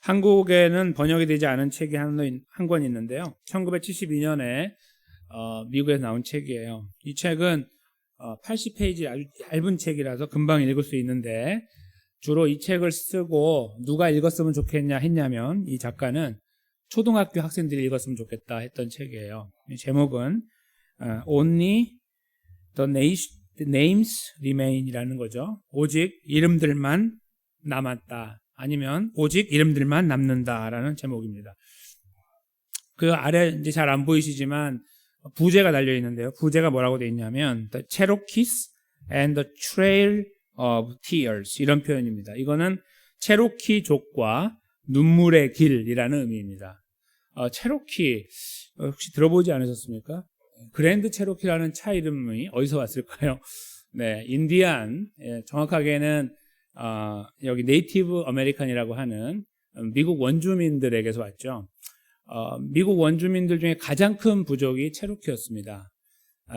한국에는 번역이 되지 않은 책이 한 권 있는데요. 1972년에 미국에서 나온 책이에요. 이 책은 80페이지 아주 얇은 책이라서 금방 읽을 수 있는데, 주로 이 책을 쓰고 누가 읽었으면 좋겠냐 했냐면, 이 작가는 초등학교 학생들이 읽었으면 좋겠다 했던 책이에요. 이 제목은 Only the Names Remain 이라는 거죠. 오직 이름들만 남았다, 아니면 오직 이름들만 남는다라는 제목입니다. 그 아래 이제 잘 안 보이시지만 부제가 달려 있는데요. 부제가 뭐라고 되어 있냐면 The Cherokees and the Trail of Tears, 이런 표현입니다. 이거는 체로키족과 눈물의 길이라는 의미입니다. 체로키 혹시 들어보지 않으셨습니까? 그랜드 체로키라는 차 이름이 어디서 왔을까요? 네, 인디안, 정확하게는 여기 네이티브 아메리칸이라고 하는 미국 원주민들에게서 왔죠. 미국 원주민들 중에 가장 큰 부족이 체로키였습니다.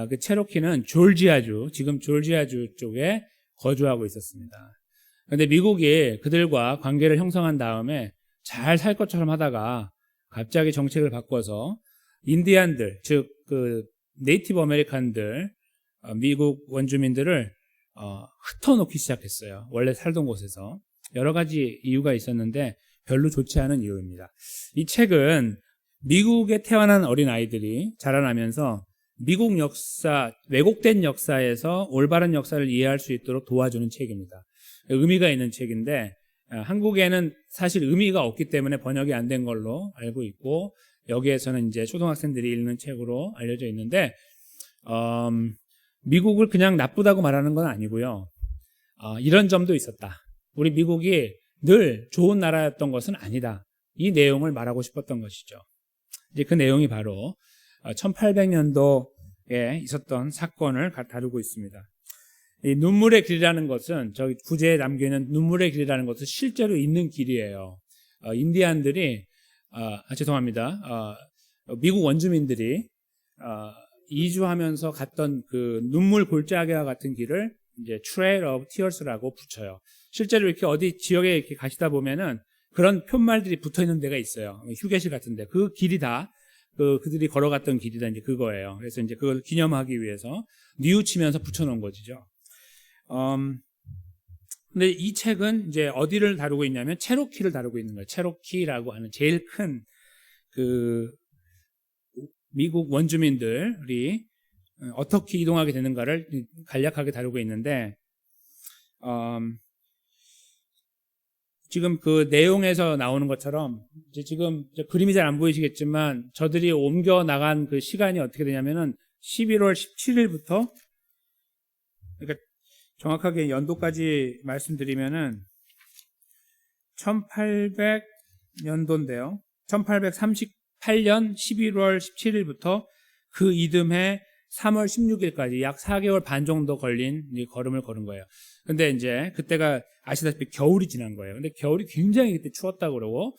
그 체로키는 조지아주, 지금 조지아주 쪽에 거주하고 있었습니다. 그런데 미국이 그들과 관계를 형성한 다음에 잘 살 것처럼 하다가 갑자기 정책을 바꿔서 인디안들, 즉 그 네이티브 아메리칸들, 미국 원주민들을 흩어놓기 시작했어요. 원래 살던 곳에서. 여러 가지 이유가 있었는데 별로 좋지 않은 이유입니다. 이 책은 미국에 태어난 어린아이들이 자라나면서 미국 역사, 왜곡된 역사에서 올바른 역사를 이해할 수 있도록 도와주는 책입니다. 의미가 있는 책인데, 한국에는 사실 의미가 없기 때문에 번역이 안 된 걸로 알고 있고, 여기에서는 이제 초등학생들이 읽는 책으로 알려져 있는데, 미국을 그냥 나쁘다고 말하는 건 아니고요. 이런 점도 있었다. 우리 미국이 늘 좋은 나라였던 것은 아니다. 이 내용을 말하고 싶었던 것이죠. 이제 그 내용이 바로 1800년도에 있었던 사건을 다루고 있습니다. 이 눈물의 길이라는 것은, 저기 부제에 남겨있는 눈물의 길이라는 것은 실제로 있는 길이에요. 인디안들이, 죄송합니다. 미국 원주민들이 이주하면서 갔던 그 눈물 골짜기와 같은 길을 이제 Trail of Tears라고 붙여요. 실제로 이렇게 어디 지역에 이렇게 가시다 보면은 그런 푯말들이 붙어 있는 데가 있어요. 휴게실 같은데. 그 길이 다 그들이 걸어갔던 길이다, 이제 그거예요. 그래서 이제 그걸 기념하기 위해서 뉘우치면서 붙여놓은 거죠. 근데 이 책은 이제 어디를 다루고 있냐면 체로키를 다루고 있는 거예요. 체로키라고 하는 제일 큰 그 미국 원주민들이 어떻게 이동하게 되는가를 간략하게 다루고 있는데, 지금 그 내용에서 나오는 것처럼, 이제 지금 그림이 잘 안 보이시겠지만 저들이 옮겨 나간 그 시간이 어떻게 되냐면은 11월 17일부터, 그러니까 정확하게 연도까지 말씀드리면은 1800년도인데요. 1838년 11월 17일부터 그 이듬해 3월 16일까지 약 4개월 반 정도 걸린 이 걸음을 걸은 거예요. 근데 이제 그때가 아시다시피 겨울이 지난 거예요. 근데 겨울이 굉장히 그때 추웠다고 그러고,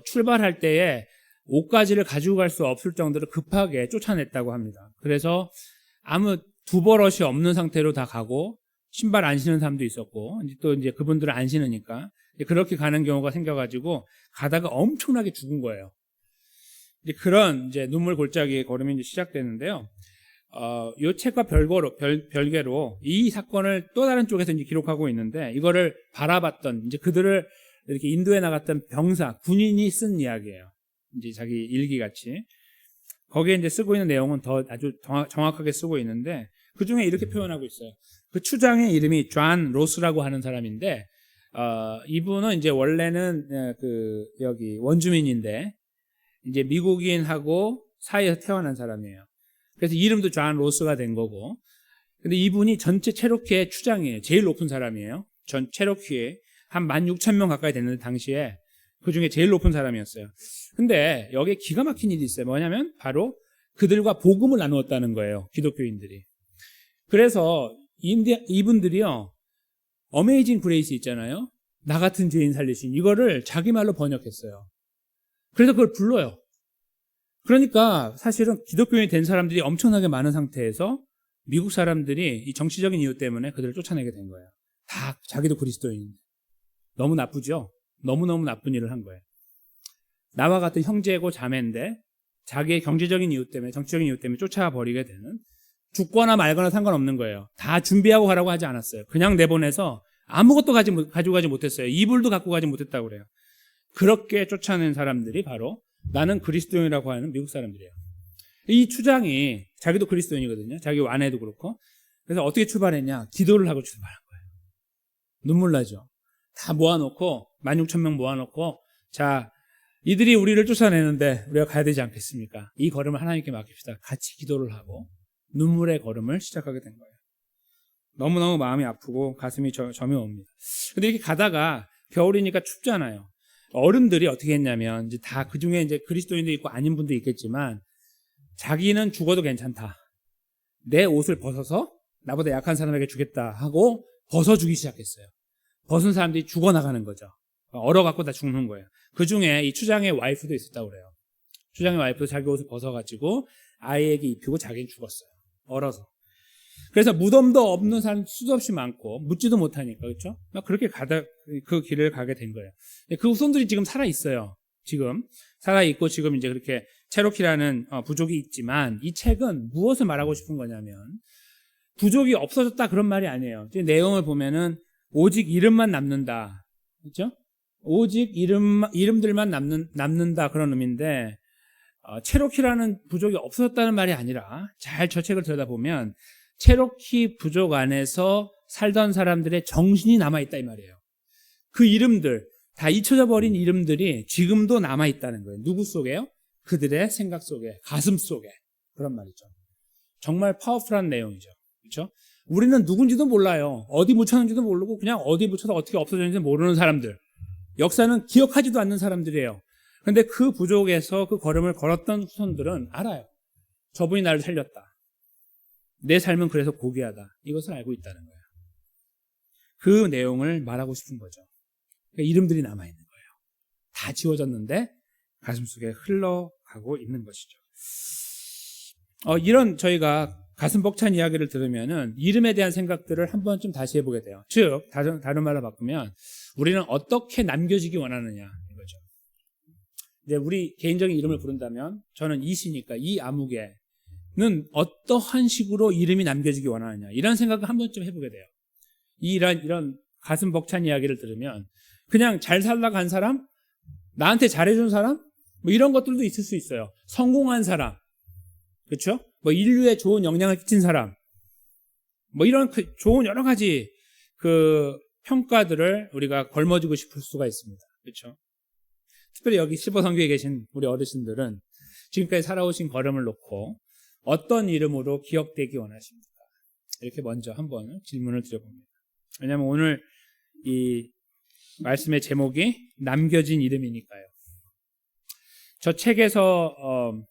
출발할 때에 옷가지를 가지고 갈 수 없을 정도로 급하게 쫓아냈다고 합니다. 그래서 아무 두버릇이 없는 상태로 다 가고, 신발 안 신는 사람도 있었고, 또 이제 그분들은 안 신으니까 그렇게 가는 경우가 생겨가지고 가다가 엄청나게 죽은 거예요. 이제 그런 이제 눈물 골짜기의 걸음이 이제 시작되는데요. 이 책과 별개로 이 사건을 또 다른 쪽에서 이제 기록하고 있는데, 이거를 바라봤던, 이제 그들을 이렇게 인도에 나갔던 병사, 군인이 쓴 이야기예요. 이제 자기 일기 같이. 거기에 이제 쓰고 있는 내용은 더 아주 정확하게 쓰고 있는데, 그 중에 이렇게 표현하고 있어요. 그 추장의 이름이 존 로스라고 하는 사람인데, 이분은 이제 원래는 여기 원주민인데, 이제 미국인하고 사이에서 태어난 사람이에요. 그래서 이름도 존 로스가 된 거고, 근데 이분이 전체 체로키의 추장이에요. 제일 높은 사람이에요. 전 체로키에 한 16,000명 가까이 됐는데, 당시에 그 중에 제일 높은 사람이었어요. 근데 여기에 기가 막힌 일이 있어요. 뭐냐면 바로 그들과 복음을 나누었다는 거예요, 기독교인들이. 그래서 이분들이요, 어메이징 그레이스 있잖아요, 나 같은 죄인 살리신, 이거를 자기 말로 번역했어요. 그래서 그걸 불러요. 그러니까 사실은 기독교인이 된 사람들이 엄청나게 많은 상태에서 미국 사람들이 이 정치적인 이유 때문에 그들을 쫓아내게 된 거예요. 다 자기도 그리스도인. 너무 나쁘죠? 너무너무 나쁜 일을 한 거예요. 나와 같은 형제고 자매인데 자기의 경제적인 이유 때문에, 정치적인 이유 때문에 쫓아버리게 되는, 죽거나 말거나 상관없는 거예요. 다 준비하고 가라고 하지 않았어요. 그냥 내보내서 아무것도 가지고 가지 못했어요. 이불도 갖고 가지 못했다고 그래요. 그렇게 쫓아낸 사람들이 바로 나는 그리스도인이라고 하는 미국 사람들이에요. 이 추장이 자기도 그리스도인이거든요. 자기 아내도 그렇고. 그래서 어떻게 출발했냐? 기도를 하고 출발한 거예요. 눈물 나죠. 다 모아놓고 16,000명 모아놓고, 자, 이들이 우리를 쫓아내는데 우리가 가야 되지 않겠습니까? 이 걸음을 하나님께 맡깁시다. 같이 기도를 하고 눈물의 걸음을 시작하게 된 거예요. 너무너무 마음이 아프고 가슴이 점이 옵니다. 근데 이렇게 가다가 겨울이니까 춥잖아요. 어른들이 어떻게 했냐면, 이제 다 그 중에 이제 그리스도인도 있고 아닌 분도 있겠지만, 자기는 죽어도 괜찮다. 내 옷을 벗어서 나보다 약한 사람에게 주겠다 하고 벗어주기 시작했어요. 벗은 사람들이 죽어나가는 거죠. 얼어갖고 다 죽는 거예요. 그 중에 이 추장의 와이프도 있었다고 그래요. 추장의 와이프도 자기 옷을 벗어가지고 아이에게 입히고 자기는 죽었어요. 얼어서. 그래서 무덤도 없는 사람 수도 없이 많고 묻지도 못하니까, 그렇죠? 막 그렇게 그 길을 가게 된 거예요. 그 후손들이 지금 살아 있어요. 지금 살아 있고 지금 이제 그렇게 체로키라는 부족이 있지만, 이 책은 무엇을 말하고 싶은 거냐면, 부족이 없어졌다 그런 말이 아니에요. 내용을 보면은 오직 이름만 남는다, 그렇죠? 오직 이름들만 남는다 그런 의미인데, 체로키라는 부족이 없어졌다는 말이 아니라, 잘 저 책을 들여다보면 체로키 부족 안에서 살던 사람들의 정신이 남아있다 이 말이에요. 그 이름들, 다 잊혀져 버린 이름들이 지금도 남아있다는 거예요. 누구 속에요? 그들의 생각 속에, 가슴 속에. 그런 말이죠. 정말 파워풀한 내용이죠. 그렇죠? 우리는 누군지도 몰라요. 어디 묻혔는지도 모르고 그냥 어디 묻혀서 어떻게 없어졌는지 모르는 사람들. 역사는 기억하지도 않는 사람들이에요. 그런데 그 부족에서 그 걸음을 걸었던 후손들은 알아요. 저분이 나를 살렸다. 내 삶은 그래서 고귀하다. 이것을 알고 있다는 거예요. 그 내용을 말하고 싶은 거죠. 그러니까 이름들이 남아있는 거예요. 다 지워졌는데 가슴속에 흘러가고 있는 것이죠. 이런 저희가 가슴 벅찬 이야기를 들으면은 이름에 대한 생각들을 한 번쯤 다시 해보게 돼요. 즉, 다른 말로 바꾸면 우리는 어떻게 남겨지기 원하느냐 이거죠. 이제 우리 개인적인 이름을 부른다면, 저는 이씨니까 이 아무개는 어떠한 식으로 이름이 남겨지기 원하느냐, 이런 생각을 한 번쯤 해보게 돼요. 이런 가슴 벅찬 이야기를 들으면 그냥 잘 살다가 간 사람, 나한테 잘해준 사람, 뭐 이런 것들도 있을 수 있어요. 성공한 사람, 그렇죠? 뭐 인류에 좋은 영향을 끼친 사람, 뭐 이런 좋은 여러 가지 그 평가들을 우리가 걸머쥐고 싶을 수가 있습니다. 그렇죠? 특별히 여기 실버 선교에 계신 우리 어르신들은 지금까지 살아오신 걸음을 놓고 어떤 이름으로 기억되기 원하십니까? 이렇게 먼저 한번 질문을 드려봅니다. 왜냐하면 오늘 이 말씀의 제목이 남겨진 이름이니까요. 저 책에서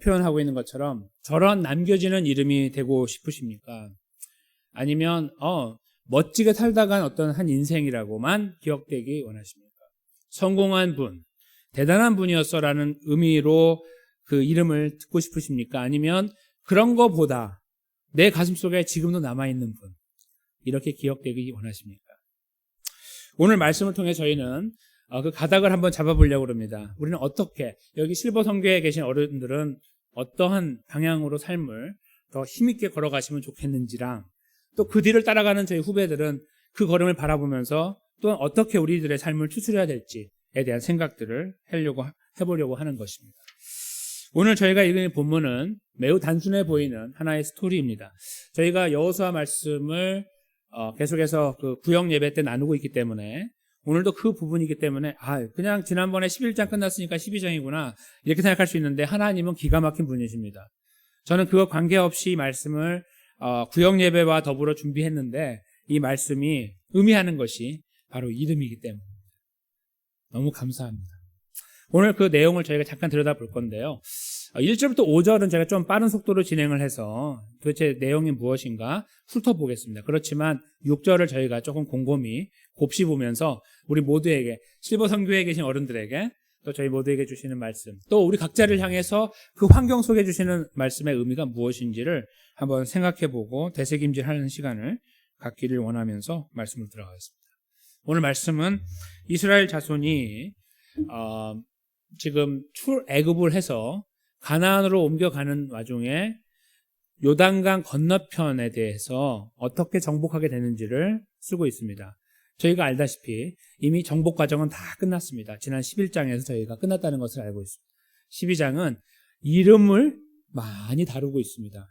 표현하고 있는 것처럼 저런 남겨지는 이름이 되고 싶으십니까? 아니면 멋지게 살다간 어떤 한 인생이라고만 기억되기 원하십니까? 성공한 분, 대단한 분이었어라는 의미로 그 이름을 듣고 싶으십니까? 아니면 그런 거보다 내 가슴속에 지금도 남아있는 분, 이렇게 기억되기 원하십니까? 오늘 말씀을 통해 저희는 그 가닥을 한번 잡아보려고 합니다. 우리는 어떻게, 여기 실버 선교에 계신 어른들은 어떠한 방향으로 삶을 더 힘있게 걸어가시면 좋겠는지랑, 또 그 뒤를 따라가는 저희 후배들은 그 걸음을 바라보면서 또 어떻게 우리들의 삶을 추스려야 될지에 대한 생각들을 해보려고 하는 것입니다. 오늘 저희가 읽은 본문은 매우 단순해 보이는 하나의 스토리입니다. 저희가 여호수아 말씀을 계속해서 그 구역 예배 때 나누고 있기 때문에, 오늘도 그 부분이기 때문에 그냥 지난번에 11장 끝났으니까 12장이구나 이렇게 생각할 수 있는데, 하나님은 기가 막힌 분이십니다. 저는 그거 관계없이 이 말씀을 구역 예배와 더불어 준비했는데, 이 말씀이 의미하는 것이 바로 이름이기 때문입니다. 너무 감사합니다. 오늘 그 내용을 저희가 잠깐 들여다볼 건데요. 1절부터 5절은 제가 좀 빠른 속도로 진행을 해서 도대체 내용이 무엇인가 훑어보겠습니다. 그렇지만 6절을 저희가 조금 곰곰이 곱씹으면서 우리 모두에게, 실버 선교에 계신 어른들에게, 또 저희 모두에게 주시는 말씀, 또 우리 각자를 향해서 그 환경 속에 주시는 말씀의 의미가 무엇인지를 한번 생각해보고 되새김질하는 시간을 갖기를 원하면서 말씀을 들어가겠습니다. 오늘 말씀은 이스라엘 자손이 지금 출애굽을 해서 가나안으로 옮겨가는 와중에 요단강 건너편에 대해서 어떻게 정복하게 되는지를 쓰고 있습니다. 저희가 알다시피 이미 정복 과정은 다 끝났습니다. 지난 11장에서 저희가 끝났다는 것을 알고 있습니다. 12장은 이름을 많이 다루고 있습니다.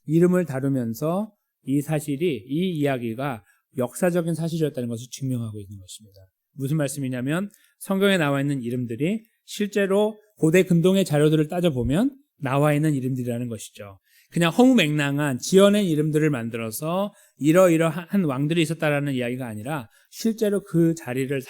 이름을 다루면서 이 사실이, 이 이야기가 역사적인 사실이었다는 것을 증명하고 있는 것입니다. 무슨 말씀이냐면 성경에 나와 있는 이름들이 실제로 고대 근동의 자료들을 따져보면 나와 있는 이름들이라는 것이죠. 그냥 허무맹랑한 지어낸 이름들을 만들어서 이러이러한 왕들이 있었다라는 이야기가 아니라 실제로 그 자리를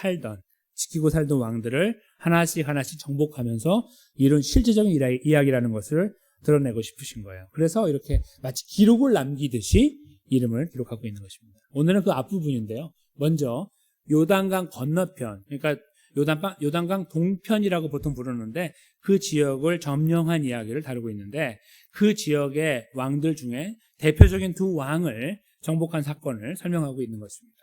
지키고 살던 왕들을 하나씩 정복하면서 이룬 실제적인 이야기라는 것을 드러내고 싶으신 거예요. 그래서 이렇게 마치 기록을 남기듯이 이름을 기록하고 있는 것입니다. 오늘은 그 앞부분인데요. 먼저 요단강 건너편, 그러니까 요단강 동편이라고 보통 부르는데 그 지역을 점령한 이야기를 다루고 있는데 그 지역의 왕들 중에 대표적인 두 왕을 정복한 사건을 설명하고 있는 것입니다.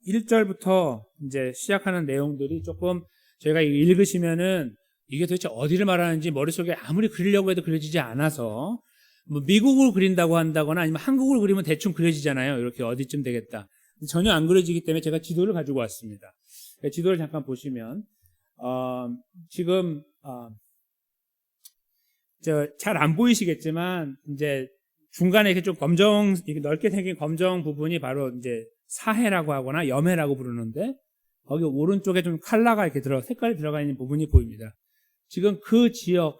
1절부터 이제 시작하는 내용들이 조금 저희가 읽으시면은 이게 도대체 어디를 말하는지 머릿속에 아무리 그리려고 해도 그려지지 않아서 뭐 미국을 그린다고 한다거나 아니면 한국을 그리면 대충 그려지잖아요. 이렇게 어디쯤 되겠다. 전혀 안 그려지기 때문에 제가 지도를 가지고 왔습니다. 지도를 잠깐 보시면 지금 잘 안 보이시겠지만 이제 중간에 이렇게 좀 이렇게 넓게 생긴 검정 부분이 바로 이제 사해라고 하거나 염해라고 부르는데 거기 오른쪽에 좀 컬러가 이렇게 색깔이 들어가 있는 부분이 보입니다. 지금 그 지역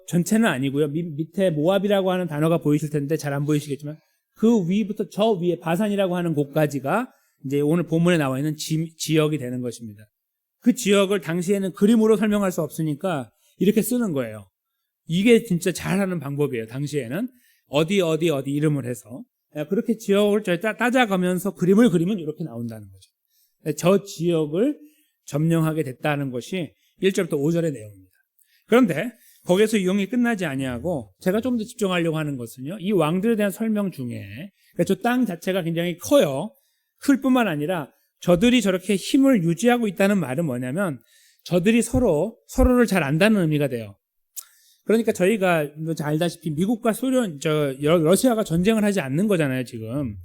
전체는 아니고요. 밑에 모압이라고 하는 단어가 보이실 텐데 잘 안 보이시겠지만 그 위부터 저 위에 바산이라고 하는 곳까지가 이제 오늘 본문에 나와 있는 지역이 되는 것입니다. 그 지역을 당시에는 그림으로 설명할 수 없으니까 이렇게 쓰는 거예요. 이게 진짜 잘하는 방법이에요. 당시에는 어디 이름을 해서 그렇게 지역을 따져가면서 그림을 그리면 이렇게 나온다는 거죠. 저 지역을 점령하게 됐다는 것이 1절부터 5절의 내용입니다. 그런데 거기에서 유형이 끝나지 아니하고 제가 좀 더 집중하려고 하는 것은요. 이 왕들에 대한 설명 중에 저 땅 자체가 굉장히 커요. 클 뿐만 아니라 저들이 저렇게 힘을 유지하고 있다는 말은 뭐냐면 저들이 서로를 잘 안다는 의미가 돼요. 그러니까 저희가 알다시피 미국과 러시아가 전쟁을 하지 않는 거잖아요, 지금.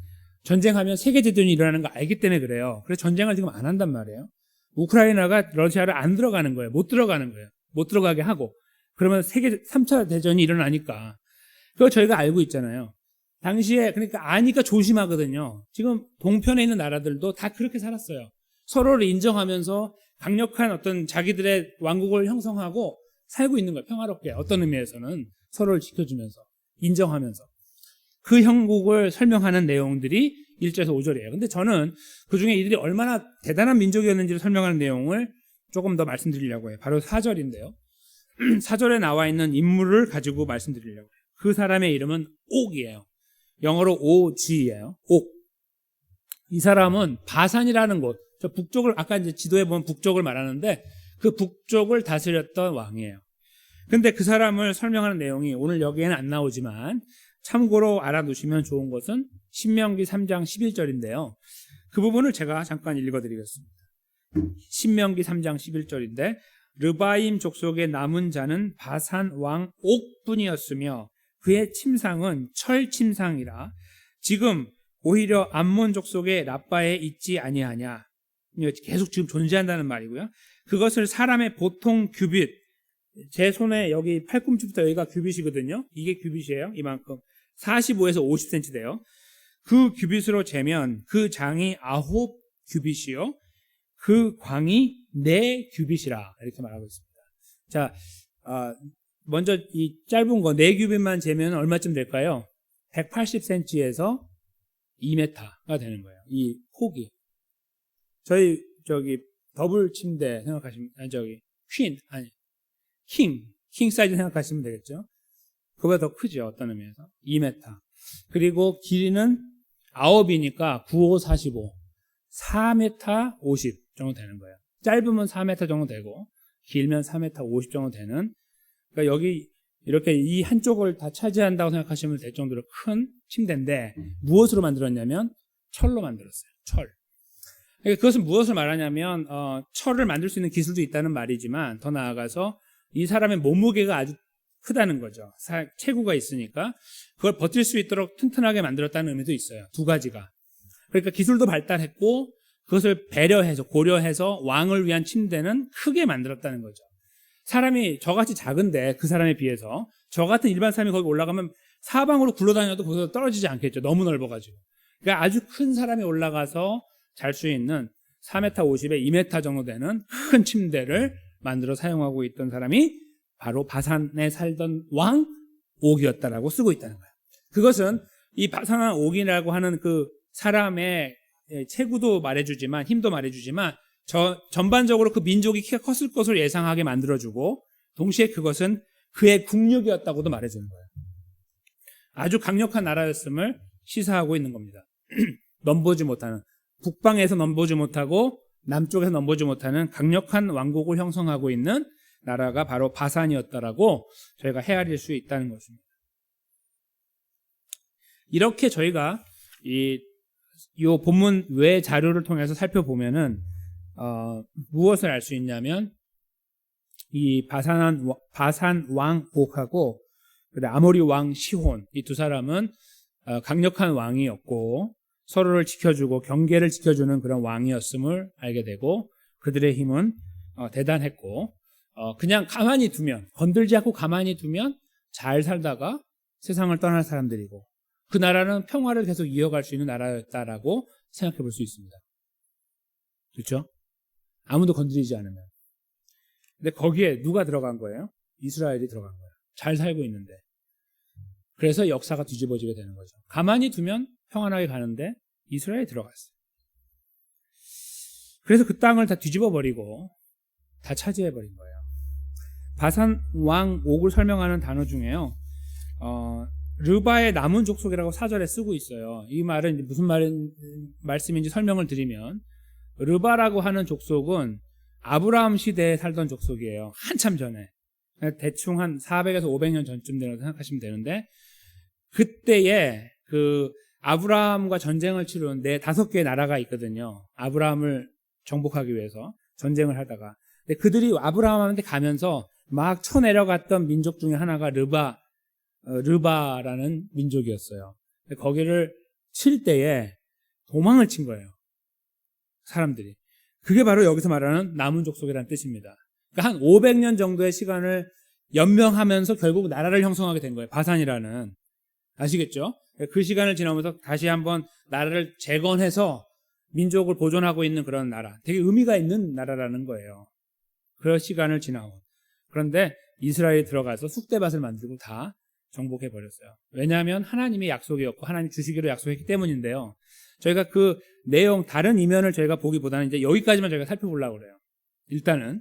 전쟁하면 세계대전이 일어나는 거 알기 때문에 그래요. 그래서 전쟁을 지금 안 한단 말이에요. 우크라이나가 러시아를 안 들어가는 거예요. 못 들어가는 거예요. 못 들어가게 하고. 그러면 3차 대전이 일어나니까. 그거 저희가 알고 있잖아요. 당시에, 그러니까 아니까 조심하거든요. 지금 동편에 있는 나라들도 다 그렇게 살았어요. 서로를 인정하면서 강력한 어떤 자기들의 왕국을 형성하고 살고 있는 거예요. 평화롭게. 어떤 의미에서는 서로를 지켜주면서, 인정하면서. 그 형국을 설명하는 내용들이 1절에서 5절이에요. 근데 저는 그 중에 이들이 얼마나 대단한 민족이었는지를 설명하는 내용을 조금 더 말씀드리려고 해요. 바로 4절인데요. 4절에 나와 있는 인물을 가지고 말씀드리려고 해요. 그 사람의 이름은 옥이에요. 영어로 OG예요. 옥. 이 사람은 바산이라는 곳, 저 북쪽을, 아까 이제 지도에 보면 북쪽을 말하는데 그 북쪽을 다스렸던 왕이에요. 근데 그 사람을 설명하는 내용이 오늘 여기에는 안 나오지만 참고로 알아두시면 좋은 것은 신명기 3장 11절인데요. 그 부분을 제가 잠깐 읽어드리겠습니다. 신명기 3장 11절인데 르바임 족속의 남은 자는 바산 왕 옥뿐이었으며 그의 침상은 철 침상이라 지금 오히려 암몬 족속의 라빠에 있지 아니하냐. 계속 지금 존재한다는 말이고요. 그것을 사람의 보통 규빗, 제 손에 여기 팔꿈치부터 여기가 규빗이거든요. 이게 규빗이에요. 이만큼 45에서 50cm 돼요. 그 규빗으로 재면 그 장이 9 규빗이요 그 광이 4 규빗이라 이렇게 말하고 있습니다. 자, 먼저 이 짧은 거 4규빗만 재면 얼마쯤 될까요? 180cm에서 2m가 되는 거예요. 이 폭이. 저희 더블 침대 생각하시면 킹 사이즈 생각하시면 되겠죠. 그보다 더 크죠. 어떤 의미에서 2m. 그리고 길이는 9이니까 9, 5, 45 4m 50 정도 되는 거예요. 짧으면 4m 정도 되고 길면 4m 50 정도 되는. 그러니까 여기 이렇게 이 한쪽을 다 차지한다고 생각하시면 될 정도로 큰 침대인데 무엇으로 만들었냐면 철로 만들었어요. 철. 그러니까 그것은 무엇을 말하냐면 철을 만들 수 있는 기술도 있다는 말이지만 더 나아가서 이 사람의 몸무게가 아주 크다는 거죠. 체구가 있으니까 그걸 버틸 수 있도록 튼튼하게 만들었다는 의미도 있어요. 두 가지가. 그러니까 기술도 발달했고 그것을 배려해서 고려해서 왕을 위한 침대는 크게 만들었다는 거죠. 사람이 저같이 작은데 그 사람에 비해서 저 같은 일반 사람이 거기 올라가면 사방으로 굴러다녀도 거기서 떨어지지 않겠죠. 너무 넓어가지고. 그러니까 아주 큰 사람이 올라가서 잘 수 있는 4m 50에 2m 정도 되는 큰 침대를 만들어 사용하고 있던 사람이 바로 바산에 살던 왕 옥이었다라고 쓰고 있다는 거예요. 그것은 이 바산 옥이라고 하는 그 사람의 체구도 말해주지만 힘도 말해주지만 전반적으로 그 민족이 키가 컸을 것으로 예상하게 만들어주고 동시에 그것은 그의 국력이었다고도 말해주는 거예요. 아주 강력한 나라였음을 시사하고 있는 겁니다. 넘보지 못하는 북방에서 넘보지 못하고 남쪽에서 넘보지 못하는 강력한 왕국을 형성하고 있는 나라가 바로 바산이었다라고 저희가 헤아릴 수 있다는 것입니다. 이렇게 저희가 이 본문 외 자료를 통해서 살펴보면은 무엇을 알 수 있냐면 이 바산 왕 옥하고 아모리 왕 시혼 이 두 사람은 강력한 왕이었고 서로를 지켜주고 경계를 지켜주는 그런 왕이었음을 알게 되고 그들의 힘은 대단했고 그냥 가만히 두면 건들지 않고 가만히 두면 잘 살다가 세상을 떠날 사람들이고 그 나라는 평화를 계속 이어갈 수 있는 나라였다라고 생각해 볼 수 있습니다. 그렇죠? 아무도 건드리지 않으면. 근데 거기에 누가 들어간 거예요? 이스라엘이 들어간 거예요. 잘 살고 있는데. 그래서 역사가 뒤집어지게 되는 거죠. 가만히 두면 평안하게 가는데 이스라엘이 들어갔어요. 그래서 그 땅을 다 뒤집어 버리고 다 차지해 버린 거예요. 바산 왕 옥을 설명하는 단어 중에요. 르바의 남은 족속이라고 4절에 쓰고 있어요. 이 말은 무슨 말씀인지 설명을 드리면 르바라고 하는 족속은 아브라함 시대에 살던 족속이에요. 한참 전에. 대충 한 400에서 500년 전쯤 되라고 생각하시면 되는데 그때에 그 아브라함과 전쟁을 치룬 5개의 나라가 있거든요. 아브라함을 정복하기 위해서 전쟁을 하다가. 근데 그들이 아브라함한테 가면서 막 쳐내려갔던 민족 중에 하나가 르바라는 민족이었어요. 거기를 칠 때에 도망을 친 거예요. 사람들이. 그게 바로 여기서 말하는 남은 족속이라는 뜻입니다. 그러니까 한 500년 정도의 시간을 연명하면서 결국 나라를 형성하게 된 거예요. 바산이라는. 아시겠죠? 그 시간을 지나면서 다시 한번 나라를 재건해서 민족을 보존하고 있는 그런 나라. 되게 의미가 있는 나라라는 거예요. 그런 시간을 지나온. 그런데 이스라엘이 들어가서 쑥대밭을 만들고 다 정복해버렸어요. 왜냐하면 하나님의 약속이었고 하나님 주시기로 약속했기 때문인데요. 저희가 그 내용 다른 이면을 저희가 보기보다는 이제 여기까지만 저희가 살펴보려고 그래요. 일단은.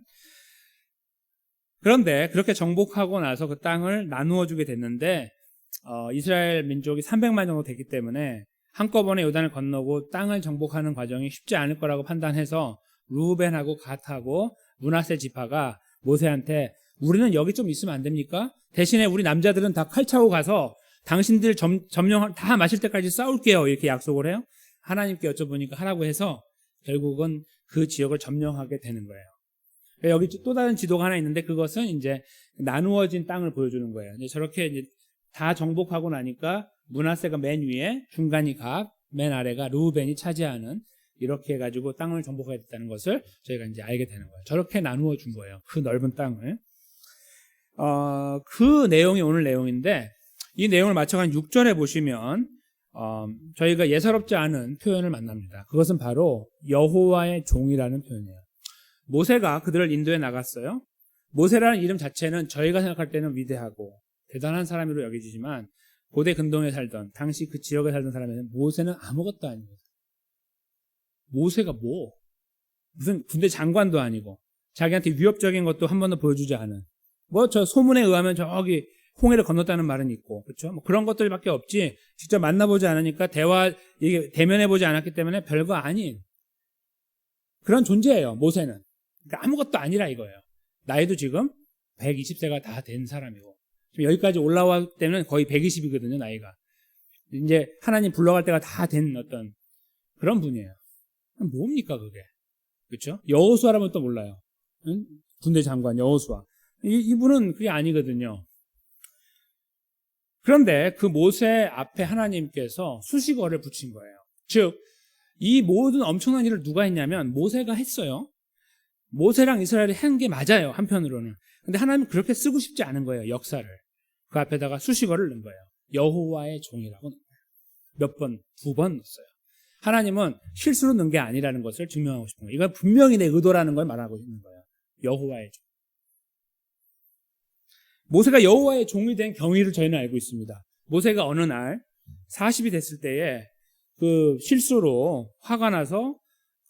그런데 그렇게 정복하고 나서 그 땅을 나누어 주게 됐는데 이스라엘 민족이 300만 정도 됐기 때문에 한꺼번에 요단을 건너고 땅을 정복하는 과정이 쉽지 않을 거라고 판단해서 루벤하고 갓하고 므낫세 지파가 모세한테 우리는 여기 좀 있으면 안 됩니까? 대신에 우리 남자들은 다 칼 차고 가서 당신들 점령 다 마실 때까지 싸울게요. 이렇게 약속을 해요. 하나님께 여쭤보니까 하라고 해서 결국은 그 지역을 점령하게 되는 거예요. 여기 또 다른 지도가 하나 있는데 그것은 이제 나누어진 땅을 보여주는 거예요. 이제 저렇게 이제 다 정복하고 나니까 므낫세가 맨 위에, 중간이 갓, 맨 아래가 르우벤이 차지하는 이렇게 해가지고 땅을 정복하게 됐다는 것을 저희가 이제 알게 되는 거예요. 저렇게 나누어 준 거예요. 그 넓은 땅을. 그 내용이 오늘 내용인데 이 내용을 맞춰간 6절에 보시면 저희가 예사롭지 않은 표현을 만납니다. 그것은 바로 여호와의 종이라는 표현이에요. 모세가 그들을 인도에 나갔어요. 모세라는 이름 자체는 저희가 생각할 때는 위대하고 대단한 사람으로 여겨지지만 고대 근동에 살던 당시 그 지역에 살던 사람에는 모세는 아무것도 아닙니다. 모세가 무슨 군대 장관도 아니고 자기한테 위협적인 것도 한 번도 보여주지 않은 저 소문에 의하면 저기 홍해를 건넜다는 말은 있고 그렇죠? 그런 것들밖에 없지 직접 만나보지 않으니까 이게 대면해보지 않았기 때문에 별거 아닌 그런 존재예요. 모세는. 그러니까 아무것도 아니라 이거예요. 나이도 지금 120세가 다 된 사람이고 지금 여기까지 올라왔을 때는 거의 120이거든요, 나이가. 이제 하나님 불러갈 때가 다 된 어떤 그런 분이에요. 뭡니까, 그게? 그렇죠? 여호수아라면 또 몰라요. 응? 군대 장관 여호수아. 이분은 그게 아니거든요. 그런데 그 모세 앞에 하나님께서 수식어를 붙인 거예요. 즉, 이 모든 엄청난 일을 누가 했냐면 모세가 했어요. 모세랑 이스라엘이 한 게 맞아요, 한편으로는. 근데 하나님은 그렇게 쓰고 싶지 않은 거예요, 역사를. 그 앞에다가 수식어를 넣은 거예요. 여호와의 종이라고 넣은 거예요. 몇 번? 2번 넣었어요. 하나님은 실수로 넣은 게 아니라는 것을 증명하고 싶은 거예요. 이건 분명히 내 의도라는 걸 말하고 있는 거예요. 여호와의 종. 모세가 여호와의 종이 된 경위를 저희는 알고 있습니다. 모세가 어느 날 40이 됐을 때에 그 실수로 화가 나서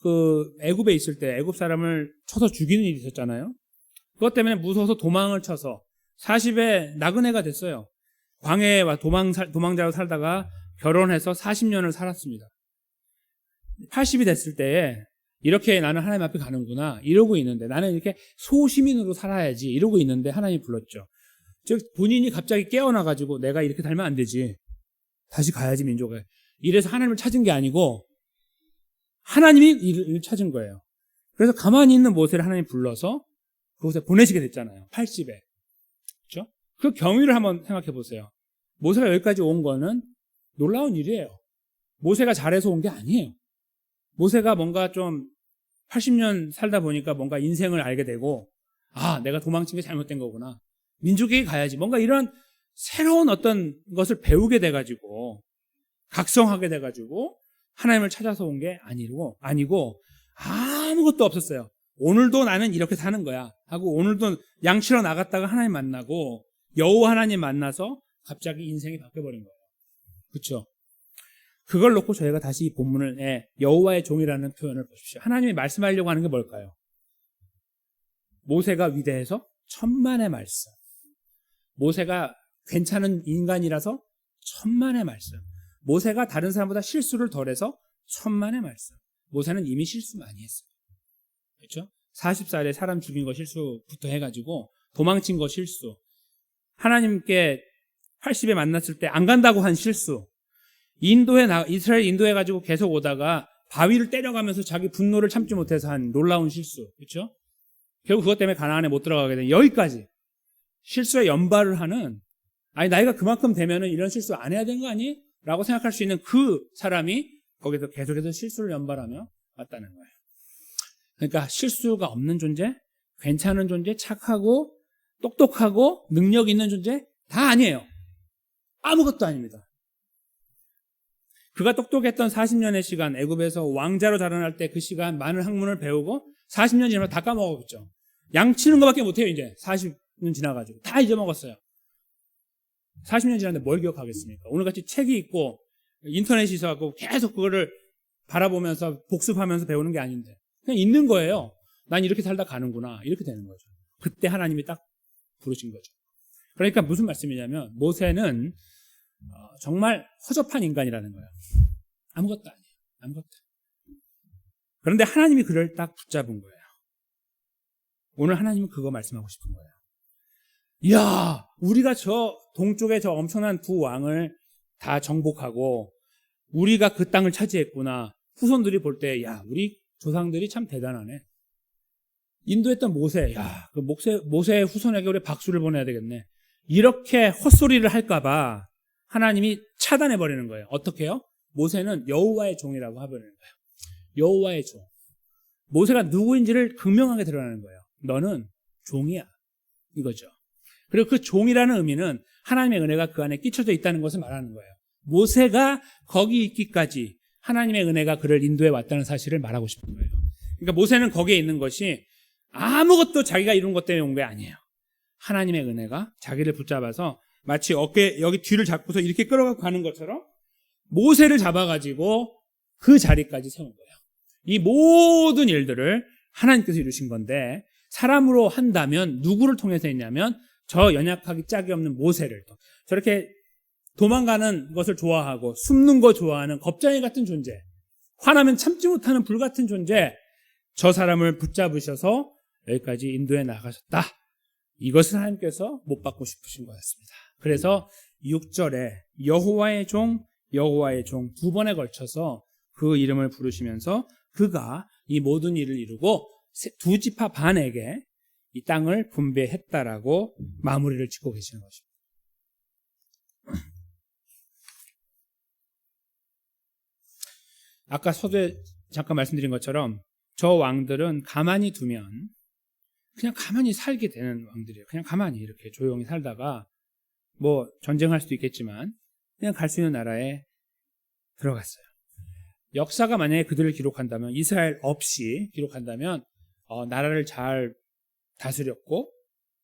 그 애굽에 있을 때 애굽 사람을 쳐서 죽이는 일이 있었잖아요. 그것 때문에 무서워서 도망을 쳐서 40에 나그네가 됐어요. 광해에 도망자로 살다가 결혼해서 40년을 살았습니다. 80이 됐을 때에 이렇게 나는 하나님 앞에 가는구나 이러고 있는데, 나는 이렇게 소시민으로 살아야지 이러고 있는데 하나님이 불렀죠. 즉 본인이 갑자기 깨어나가지고 내가 이렇게 살면 안 되지, 다시 가야지 민족에, 이래서 하나님을 찾은 게 아니고 하나님이 이를 찾은 거예요. 그래서 가만히 있는 모세를 하나님이 불러서 그곳에 보내시게 됐잖아요. 80에. 그렇죠? 그 경위를 한번 생각해 보세요. 모세가 여기까지 온 거는 놀라운 일이에요. 모세가 잘해서 온 게 아니에요. 모세가 뭔가 좀 80년 살다 보니까 뭔가 인생을 알게 되고, 아, 내가 도망친 게 잘못된 거구나, 민족에게 가야지, 뭔가 이런 새로운 어떤 것을 배우게 돼가지고 각성하게 돼가지고 하나님을 찾아서 온 게 아니고 아무것도 없었어요. 오늘도 나는 이렇게 사는 거야 하고 오늘도 양치러 나갔다가 하나님 만나고 여호와 하나님 만나서 갑자기 인생이 바뀌어버린 거예요. 그렇죠? 그걸 놓고 저희가 다시 이 본문을 여호와의 종이라는 표현을 보십시오. 하나님이 말씀하려고 하는 게 뭘까요? 모세가 위대해서 천만의 말씀, 모세가 괜찮은 인간이라서 천만의 말씀, 모세가 다른 사람보다 실수를 덜해서 천만의 말씀. 모세는 이미 실수 많이 했어요. 그렇죠? 40살에 사람 죽인 거 실수부터 해가지고 도망친 거 실수, 하나님께 80에 만났을 때 안 간다고 한 실수, 이스라엘 인도해가지고 계속 오다가 바위를 때려가면서 자기 분노를 참지 못해서 한 놀라운 실수. 그렇죠? 결국 그것 때문에 가나안에 못 들어가게 된, 여기까지 실수에 연발을 하는, 아니 나이가 그만큼 되면은 이런 실수 안 해야 되는 거 아니? 라고 생각할 수 있는 그 사람이 거기서 계속해서 실수를 연발하며 왔다는 거예요. 그러니까 실수가 없는 존재, 괜찮은 존재, 착하고 똑똑하고 능력 있는 존재 다 아니에요. 아무것도 아닙니다. 그가 똑똑했던 40년의 시간, 애굽에서 왕자로 자라날 때 그 시간 많은 학문을 배우고 40년 지나면 다 까먹었죠. 양치는 것밖에 못해요. 이제 40년 지나가지고 다 잊어먹었어요. 40년 지났는데 뭘 기억하겠습니까? 오늘같이 책이 있고 인터넷이 있어갖고 계속 그거를 바라보면서 복습하면서 배우는 게 아닌데 그냥 있는 거예요. 난 이렇게 살다 가는구나, 이렇게 되는 거죠. 그때 하나님이 딱 부르신 거죠. 그러니까 무슨 말씀이냐면 모세는 정말 허접한 인간이라는 거예요. 아무것도 아니에요. 아무것도. 그런데 하나님이 그를 딱 붙잡은 거예요. 오늘 하나님은 그거 말씀하고 싶은 거예요. 이야, 우리가 저 동쪽에 저 엄청난 두 왕을 다 정복하고 우리가 그 땅을 차지했구나. 후손들이 볼 때, 야, 우리 조상들이 참 대단하네. 인도했던 모세, 야, 그 모세의 후손에게 우리 박수를 보내야 되겠네. 이렇게 헛소리를 할까봐 하나님이 차단해버리는 거예요. 어떻게 해요? 모세는 여호와의 종이라고 해버리는 거예요. 여호와의 종. 모세가 누구인지를 극명하게 드러나는 거예요. 너는 종이야, 이거죠. 그리고 그 종이라는 의미는 하나님의 은혜가 그 안에 끼쳐져 있다는 것을 말하는 거예요. 모세가 거기 있기까지 하나님의 은혜가 그를 인도해 왔다는 사실을 말하고 싶은 거예요. 그러니까 모세는 거기에 있는 것이 아무것도 자기가 이룬 것 때문에 온 게 아니에요. 하나님의 은혜가 자기를 붙잡아서 마치 어깨 여기 뒤를 잡고서 이렇게 끌어가고 가는 것처럼 모세를 잡아가지고 그 자리까지 세운 거예요. 이 모든 일들을 하나님께서 이루신 건데, 사람으로 한다면 누구를 통해서 했냐면 저 연약하기 짝이 없는 모세를, 저렇게 도망가는 것을 좋아하고 숨는 거 좋아하는 겁쟁이 같은 존재, 화나면 참지 못하는 불 같은 존재, 저 사람을 붙잡으셔서 여기까지 인도해 나가셨다. 이것을 하나님께서 못 받고 싶으신 거였습니다. 그래서 6절에 여호와의 종 두 번에 걸쳐서 그 이름을 부르시면서 그가 이 모든 일을 이루고 두 지파 반에게 이 땅을 분배했다라고 마무리를 짓고 계시는 것입니다. 아까 서두에 잠깐 말씀드린 것처럼 저 왕들은 가만히 두면 그냥 가만히 살게 되는 왕들이에요. 그냥 가만히 이렇게 조용히 살다가 뭐 전쟁할 수도 있겠지만 그냥 갈 수 있는 나라에 들어갔어요. 역사가 만약에 그들을 기록한다면, 이스라엘 없이 기록한다면 나라를 잘 다스렸고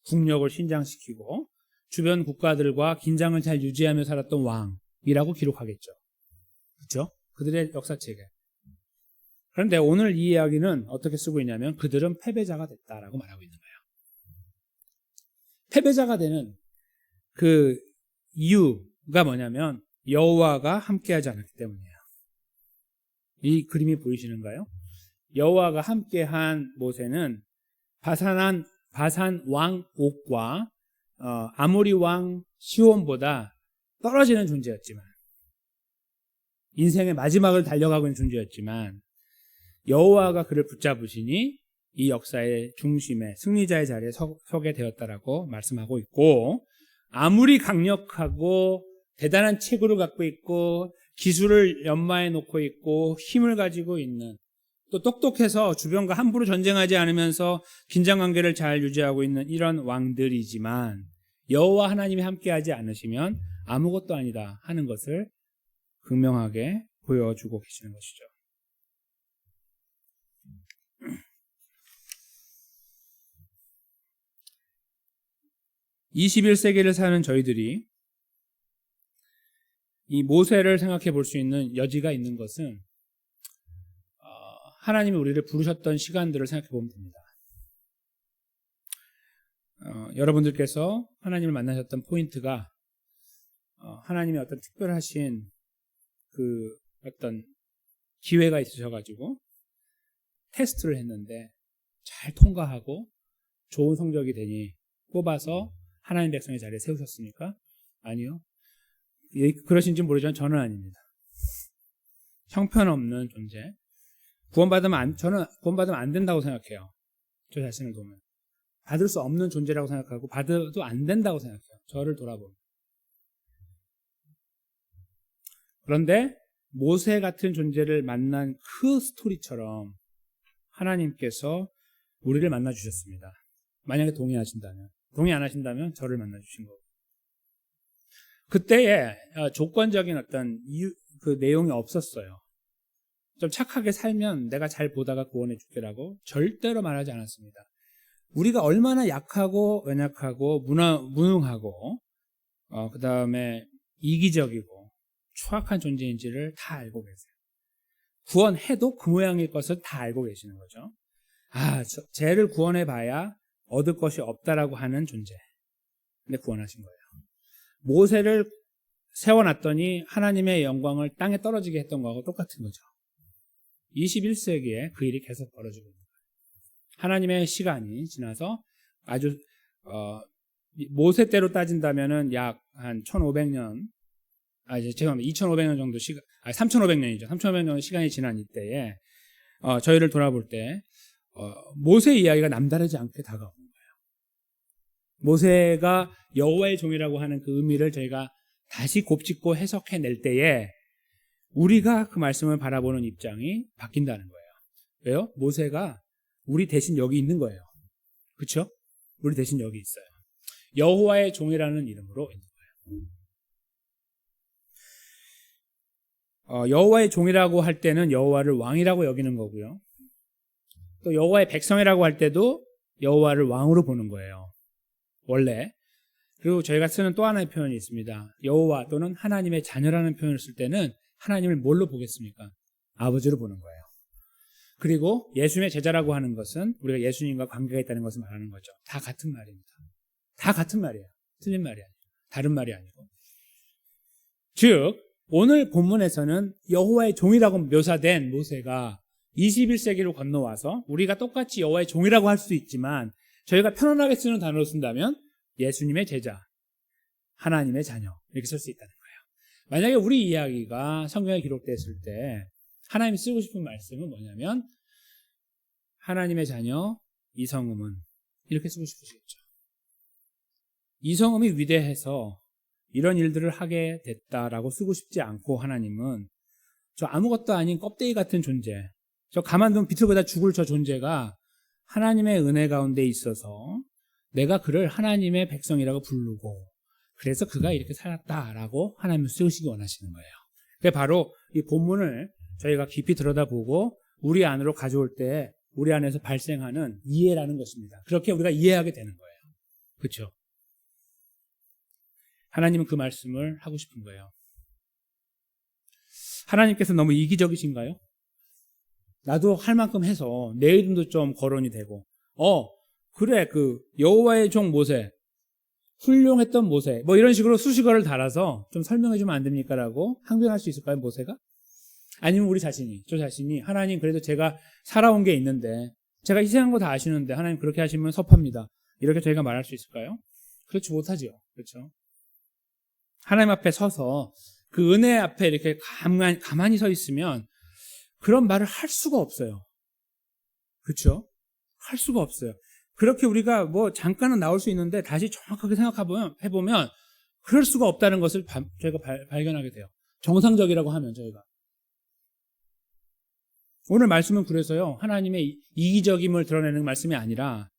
국력을 신장시키고 주변 국가들과 긴장을 잘 유지하며 살았던 왕이라고 기록하겠죠. 그렇죠? 그들의 역사책에. 그런데 오늘 이 이야기는 어떻게 쓰고 있냐면 그들은 패배자가 됐다라고 말하고 있는 거예요. 패배자가 되는 그 이유가 뭐냐면 여호와가 함께하지 않았기 때문이에요. 이 그림이 보이시는가요? 여호와가 함께한 모세는 바산 왕 옥과 아모리 왕 시온보다 떨어지는 존재였지만, 인생의 마지막을 달려가고 있는 존재였지만 여호와가 그를 붙잡으시니 이 역사의 중심에 승리자의 자리에 서게 되었다라고 말씀하고 있고, 아무리 강력하고 대단한 체구를 갖고 있고 기술을 연마해 놓고 있고 힘을 가지고 있는, 또 똑똑해서 주변과 함부로 전쟁하지 않으면서 긴장관계를 잘 유지하고 있는 이런 왕들이지만 여호와 하나님이 함께하지 않으시면 아무것도 아니다 하는 것을 분명하게 보여주고 계시는 것이죠. (21세기를) 사는 저희들이 이 모세를 생각해 볼 수 있는 여지가 있는 것은 하나님이 우리를 부르셨던 시간들을 생각해 보면 됩니다. 여러분들께서 하나님을 만나셨던 포인트가 하나님의 어떤 특별하신 그 어떤 기회가 있으셔가지고 테스트를 했는데 잘 통과하고 좋은 성적이 되니 뽑아서 하나님 백성의 자리에 세우셨습니까? 아니요. 그러신지 모르지만 저는 아닙니다. 형편없는 존재. 저는 구원받으면 안 된다고 생각해요. 저 자신을 보면. 받을 수 없는 존재라고 생각하고 받아도 안 된다고 생각해요. 저를 돌아보면. 그런데 모세 같은 존재를 만난 그 스토리처럼 하나님께서 우리를 만나주셨습니다. 만약에 동의하신다면. 동의 안 하신다면 저를 만나주신 거고. 그때에 조건적인 어떤 그 내용이 없었어요. 좀 착하게 살면 내가 잘 보다가 구원해 줄게라고 절대로 말하지 않았습니다. 우리가 얼마나 약하고 연약하고 무능하고 그 다음에 이기적이고 추악한 존재인지를 다 알고 계세요. 구원해도 그 모양일 것을 다 알고 계시는 거죠. 쟤를 구원해봐야 얻을 것이 없다라고 하는 존재. 근데 구원하신 거예요. 모세를 세워놨더니 하나님의 영광을 땅에 떨어지게 했던 거하고 똑같은 거죠. 21세기에 그 일이 계속 벌어지고 있는 거예요. 하나님의 시간이 지나서 아주 모세 때로 따진다면은 약 한 1500년, 죄송합니다. 2500년 정도 3500년이죠. 3500년 정도 시간이 지난 이때에 저희를 돌아볼 때 모세 이야기가 남다르지 않게 다가오는 거예요. 모세가 여호와의 종이라고 하는 그 의미를 저희가 다시 곱짓고 해석해낼 때에 우리가 그 말씀을 바라보는 입장이 바뀐다는 거예요. 왜요? 모세가 우리 대신 여기 있는 거예요. 그렇죠? 우리 대신 여기 있어요. 여호와의 종이라는 이름으로 있는 거예요. 여호와의 종이라고 할 때는 여호와를 왕이라고 여기는 거고요. 또 여호와의 백성이라고 할 때도 여호와를 왕으로 보는 거예요. 원래. 그리고 저희가 쓰는 또 하나의 표현이 있습니다. 여호와 또는 하나님의 자녀라는 표현을 쓸 때는 하나님을 뭘로 보겠습니까? 아버지로 보는 거예요. 그리고 예수님의 제자라고 하는 것은 우리가 예수님과 관계가 있다는 것을 말하는 거죠. 다 같은 말입니다. 다 같은 말이에요. 틀린 말이 아니고 다른 말이 아니고. 즉 오늘 본문에서는 여호와의 종이라고 묘사된 모세가 21세기로 건너와서 우리가 똑같이 여호와의 종이라고 할 수 있지만 저희가 편안하게 쓰는 단어로 쓴다면 예수님의 제자, 하나님의 자녀 이렇게 쓸 수 있다는 거예요. 만약에 우리 이야기가 성경에 기록됐을 때 하나님이 쓰고 싶은 말씀은 뭐냐면 하나님의 자녀 이성음은 이렇게 쓰고 싶으시겠죠. 이성음이 위대해서 이런 일들을 하게 됐다라고 쓰고 싶지 않고 하나님은 저 아무것도 아닌 껍데기 같은 존재, 저 가만두면 비틀거리다 죽을 저 존재가 하나님의 은혜 가운데 있어서 내가 그를 하나님의 백성이라고 부르고 그래서 그가 이렇게 살았다라고 하나님은 쓰시기 원하시는 거예요. 그게 바로 이 본문을 저희가 깊이 들여다보고 우리 안으로 가져올 때 우리 안에서 발생하는 이해라는 것입니다. 그렇게 우리가 이해하게 되는 거예요. 그렇죠? 하나님은 그 말씀을 하고 싶은 거예요. 하나님께서 너무 이기적이신가요? 나도 할 만큼 해서 내 이름도 좀 거론이 되고 그래 그 여호와의 종 모세 훌륭했던 모세 뭐 이런 식으로 수식어를 달아서 좀 설명해 주면 안 됩니까? 라고 항변할 수 있을까요? 모세가? 아니면 우리 자신이 저 자신이 하나님 그래도 제가 살아온 게 있는데 제가 희생한 거 다 아시는데 하나님 그렇게 하시면 섭합니다. 이렇게 저희가 말할 수 있을까요? 그렇지 못하죠. 그렇죠? 하나님 앞에 서서 그 은혜 앞에 이렇게 가만히 서 있으면 그런 말을 할 수가 없어요. 그렇죠? 할 수가 없어요. 그렇게 우리가 뭐 잠깐은 나올 수 있는데 다시 정확하게 생각해보면 그럴 수가 없다는 것을 저희가 발견하게 돼요. 정상적이라고 하면 저희가. 오늘 말씀은 그래서요. 하나님의 이기적임을 드러내는 말씀이 아니라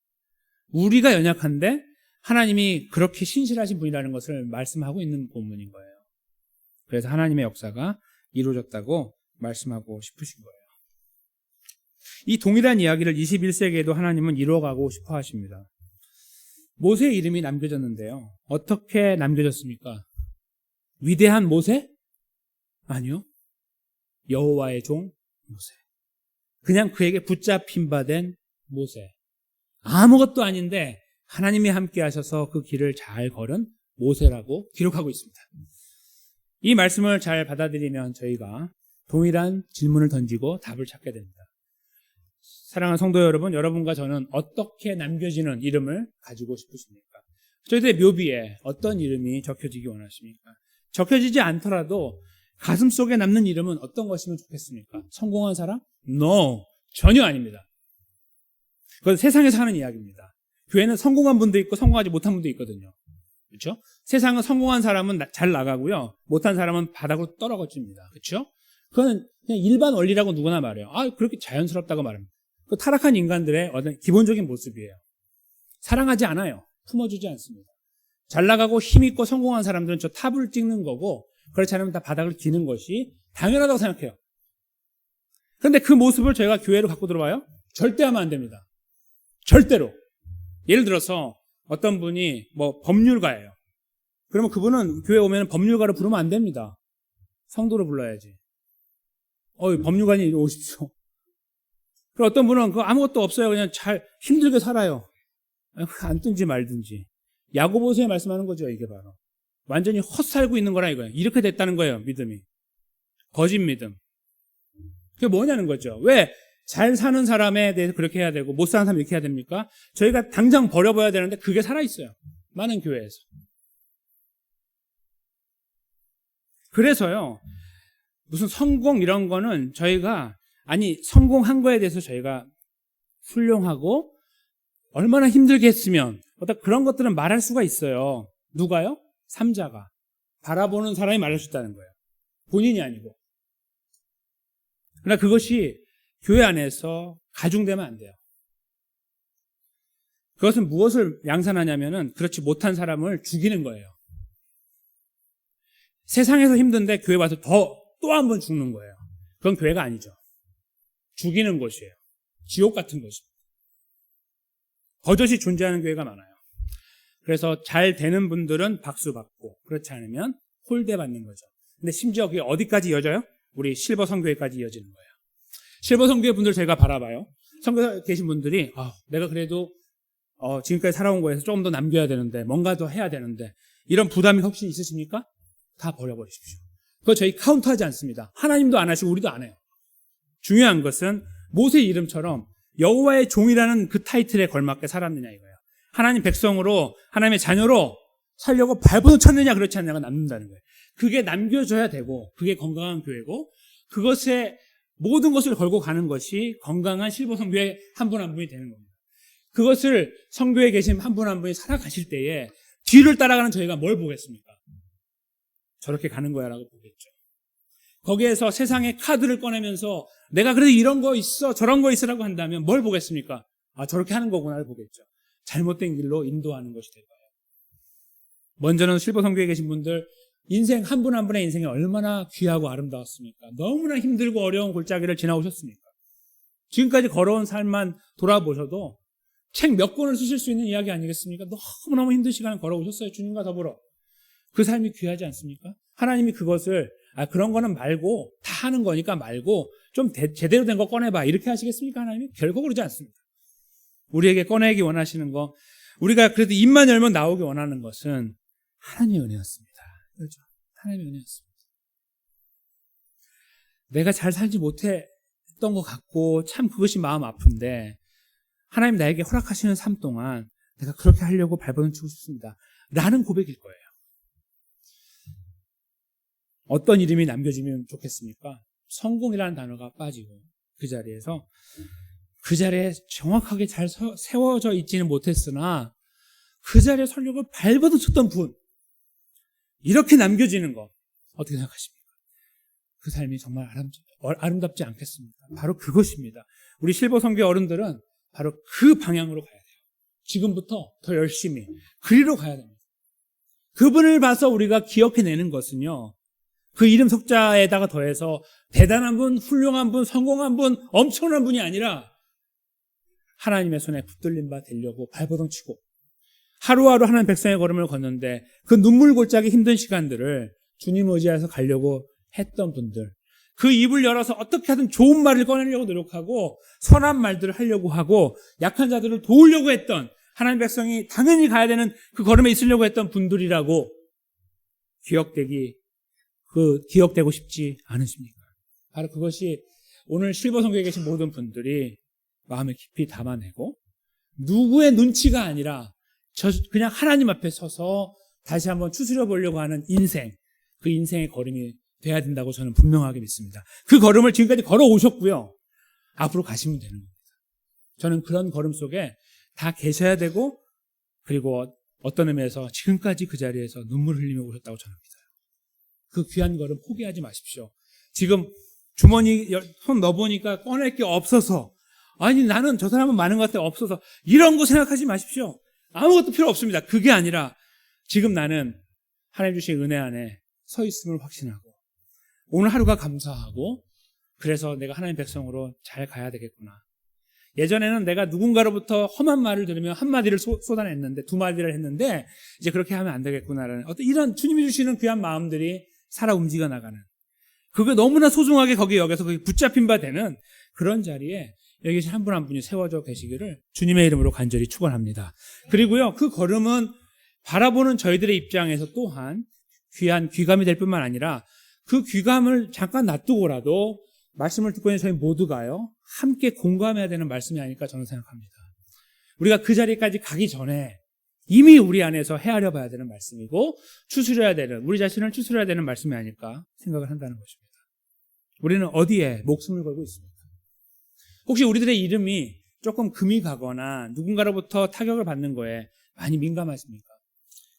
우리가 연약한데 하나님이 그렇게 신실하신 분이라는 것을 말씀하고 있는 본문인 거예요. 그래서 하나님의 역사가 이루어졌다고 말씀하고 싶으신 거예요. 이 동일한 이야기를 21세기에도 하나님은 이루어가고 싶어 하십니다. 모세의 이름이 남겨졌는데요. 어떻게 남겨졌습니까? 위대한 모세? 아니요. 여호와의 종 모세. 그냥 그에게 붙잡힌 바 된 모세. 아무것도 아닌데 하나님이 함께 하셔서 그 길을 잘 걸은 모세라고 기록하고 있습니다. 이 말씀을 잘 받아들이면 저희가 동일한 질문을 던지고 답을 찾게 됩니다. 사랑하는 성도 여러분, 여러분과 저는 어떻게 남겨지는 이름을 가지고 싶으십니까? 저희들의 묘비에 어떤 이름이 적혀지기 원하십니까? 적혀지지 않더라도 가슴 속에 남는 이름은 어떤 것이면 좋겠습니까? 성공한 사람? No, 전혀 아닙니다. 그건 세상에서 하는 이야기입니다. 교회는 성공한 분도 있고 성공하지 못한 분도 있거든요. 그렇죠? 세상은 성공한 사람은 잘 나가고요. 못한 사람은 바닥으로 떨어집니다. 그렇죠? 그건 그냥 일반 원리라고 누구나 말해요. 그렇게 자연스럽다고 말합니다. 그 타락한 인간들의 어떤 기본적인 모습이에요. 사랑하지 않아요. 품어주지 않습니다. 잘 나가고 힘있고 성공한 사람들은 저 탑을 찍는 거고 그렇지 않으면 다 바닥을 기는 것이 당연하다고 생각해요. 그런데 그 모습을 저희가 교회로 갖고 들어와요? 절대 하면 안 됩니다. 절대로. 예를 들어서 어떤 분이 뭐 법률가예요. 그러면 그분은 교회 오면 법률가로 부르면 안 됩니다. 성도로 불러야지. 법률가님 이리 오십시오. 그리고 어떤 분은 아무것도 없어요. 그냥 잘 힘들게 살아요. 앉든지 말든지. 야고보서에 말씀하는 거죠. 이게 바로. 완전히 헛살고 있는 거라 이거예요. 이렇게 됐다는 거예요. 믿음이. 거짓 믿음. 그게 뭐냐는 거죠. 왜 잘 사는 사람에 대해서 그렇게 해야 되고 못 사는 사람 이렇게 해야 됩니까? 저희가 당장 버려봐야 되는데 그게 살아있어요. 많은 교회에서. 그래서요. 무슨 성공 이런 거는 저희가 성공한 거에 대해서 저희가 훌륭하고 얼마나 힘들게 했으면 어떤 그런 것들은 말할 수가 있어요. 누가요? 삼자가. 바라보는 사람이 말할 수 있다는 거예요. 본인이 아니고. 그러나 그것이 교회 안에서 가중되면 안 돼요. 그것은 무엇을 양산하냐면은 그렇지 못한 사람을 죽이는 거예요. 세상에서 힘든데 교회 와서 또 한 번 죽는 거예요. 그건 교회가 아니죠. 죽이는 곳이에요. 지옥 같은 곳입니다. 버젓이 존재하는 교회가 많아요. 그래서 잘 되는 분들은 박수 받고 그렇지 않으면 홀대 받는 거죠. 근데 심지어 그게 어디까지 이어져요? 우리 실버 선교회까지 이어지는 거예요. 실버 선교회 분들 제가 바라봐요. 선교에 계신 분들이 내가 그래도 지금까지 살아온 거에서 조금 더 남겨야 되는데 뭔가 더 해야 되는데 이런 부담이 혹시 있으십니까? 다 버려버리십시오. 그거 저희 카운트하지 않습니다. 하나님도 안 하시고 우리도 안 해요. 중요한 것은 모세 이름처럼 여호와의 종이라는 그 타이틀에 걸맞게 살았느냐 이거예요. 하나님 백성으로 하나님의 자녀로 살려고 발버둥 쳤느냐 그렇지 않느냐가 남는다는 거예요. 그게 남겨져야 되고 그게 건강한 교회고 그것에 모든 것을 걸고 가는 것이 건강한 실버 성교의 한 분 한 분이 되는 겁니다. 그것을 성교에 계신 한 분 한 분이 살아가실 때에 뒤를 따라가는 저희가 뭘 보겠습니까? 저렇게 가는 거야 라고 보겠죠. 거기에서 세상의 카드를 꺼내면서 내가 그래도 이런 거 있어 저런 거 있으라고 한다면 뭘 보겠습니까? 아 저렇게 하는 거구나를 보겠죠. 잘못된 길로 인도하는 것이 될 거예요. 먼저는 실버 성교에 계신 분들 인생 한 분 한 분의 인생이 얼마나 귀하고 아름다웠습니까? 너무나 힘들고 어려운 골짜기를 지나오셨습니까? 지금까지 걸어온 삶만 돌아보셔도 책 몇 권을 쓰실 수 있는 이야기 아니겠습니까? 너무너무 힘든 시간을 걸어오셨어요. 주님과 더불어. 그 삶이 귀하지 않습니까? 하나님이 그것을 그런 거는 말고 다 하는 거니까 말고 좀 제대로 된 거 꺼내봐 이렇게 하시겠습니까? 하나님이? 결코 그러지 않습니다. 우리에게 꺼내기 원하시는 거 우리가 그래도 입만 열면 나오기 원하는 것은 하나님의 은혜였습니다. 그렇죠? 하나님의 은혜였습니다. 내가 잘 살지 못했던 것 같고 참 그것이 마음 아픈데 하나님 나에게 허락하시는 삶 동안 내가 그렇게 하려고 발버둥 치고 싶습니다. 라는 고백일 거예요. 어떤 이름이 남겨지면 좋겠습니까? 성공이라는 단어가 빠지고 그 자리에 정확하게 잘 세워져 있지는 못했으나 그 자리에 설력을 발버둥 쳤던 분 이렇게 남겨지는 거 어떻게 생각하십니까? 그 삶이 정말 아름답지 않겠습니까? 바로 그것입니다. 우리 실버 성교 어른들은 바로 그 방향으로 가야 돼요. 지금부터 더 열심히 그리로 가야 됩니다. 그분을 봐서 우리가 기억해내는 것은요. 그 이름 석자에다가 더해서 대단한 분, 훌륭한 분, 성공한 분, 엄청난 분이 아니라 하나님의 손에 붙들린 바 되려고 발버둥 치고 하루하루 하나님 백성의 걸음을 걷는데 그 눈물 골짜기 힘든 시간들을 주님 의지해서 가려고 했던 분들 그 입을 열어서 어떻게 하든 좋은 말을 꺼내려고 노력하고 선한 말들을 하려고 하고 약한 자들을 도우려고 했던 하나님 백성이 당연히 가야 되는 그 걸음에 있으려고 했던 분들이라고 기억되고 싶지 않으십니까? 바로 그것이 오늘 실버 성교에 계신 모든 분들이 마음에 깊이 담아내고 누구의 눈치가 아니라 그냥 하나님 앞에 서서 다시 한번 추스려 보려고 하는 인생, 그 인생의 걸음이 돼야 된다고 저는 분명하게 믿습니다. 그 걸음을 지금까지 걸어오셨고요. 앞으로 가시면 되는 겁니다. 저는 그런 걸음 속에 다 계셔야 되고 그리고 어떤 의미에서 지금까지 그 자리에서 눈물 흘리며 오셨다고 저는 믿어요. 그 귀한 걸음 포기하지 마십시오. 지금 주머니 손 넣어보니까 꺼낼 게 없어서 아니 나는 저 사람은 많은 것 같아 없어서 이런 거 생각하지 마십시오. 아무것도 필요 없습니다. 그게 아니라 지금 나는 하나님 주신 은혜 안에 서 있음을 확신하고 오늘 하루가 감사하고 그래서 내가 하나님 백성으로 잘 가야 되겠구나. 예전에는 내가 누군가로부터 험한 말을 들으면 한마디를 쏟아냈는데 두 마디를 했는데 이제 그렇게 하면 안 되겠구나라는 어떤 이런 주님이 주시는 귀한 마음들이 살아 움직여 나가는 그게 너무나 소중하게 거기에 여기서 거기 붙잡힌 바 되는 그런 자리에 여기 한 분 한 분이 세워져 계시기를 주님의 이름으로 간절히 축원합니다. 그리고요 그 걸음은 바라보는 저희들의 입장에서 또한 귀한 귀감이 될 뿐만 아니라 그 귀감을 잠깐 놔두고라도 말씀을 듣고 있는 저희 모두가요 함께 공감해야 되는 말씀이 아닐까 저는 생각합니다. 우리가 그 자리까지 가기 전에 이미 우리 안에서 헤아려 봐야 되는 말씀이고 추스려야 되는 우리 자신을 추스려야 되는 말씀이 아닐까 생각을 한다는 것입니다. 우리는 어디에 목숨을 걸고 있습니까? 혹시 우리들의 이름이 조금 금이 가거나 누군가로부터 타격을 받는 거에 많이 민감하십니까?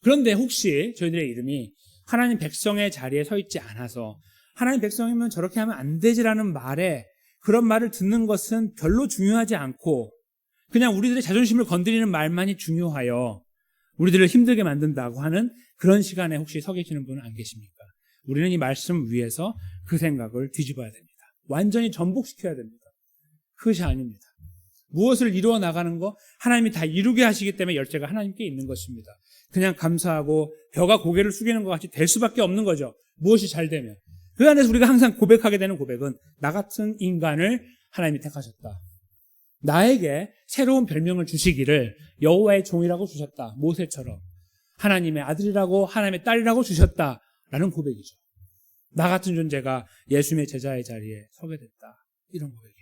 그런데 혹시 저희들의 이름이 하나님 백성의 자리에 서 있지 않아서 하나님 백성이면 저렇게 하면 안 되지라는 말에 그런 말을 듣는 것은 별로 중요하지 않고 그냥 우리들의 자존심을 건드리는 말만이 중요하여 우리들을 힘들게 만든다고 하는 그런 시간에 혹시 서 계시는 분은 안 계십니까? 우리는 이 말씀 위에서 그 생각을 뒤집어야 됩니다. 완전히 전복시켜야 됩니다. 그것이 아닙니다. 무엇을 이루어 나가는 거 하나님이 다 이루게 하시기 때문에 열쇠가 하나님께 있는 것입니다. 그냥 감사하고 벼가 고개를 숙이는 것 같이 될 수밖에 없는 거죠. 무엇이 잘 되면. 그 안에서 우리가 항상 고백하게 되는 고백은 나 같은 인간을 하나님이 택하셨다. 나에게 새로운 별명을 주시기를 여호와의 종이라고 주셨다. 모세처럼. 하나님의 아들이라고 하나님의 딸이라고 주셨다라는 고백이죠. 나 같은 존재가 예수님의 제자의 자리에 서게 됐다. 이런 고백이에요.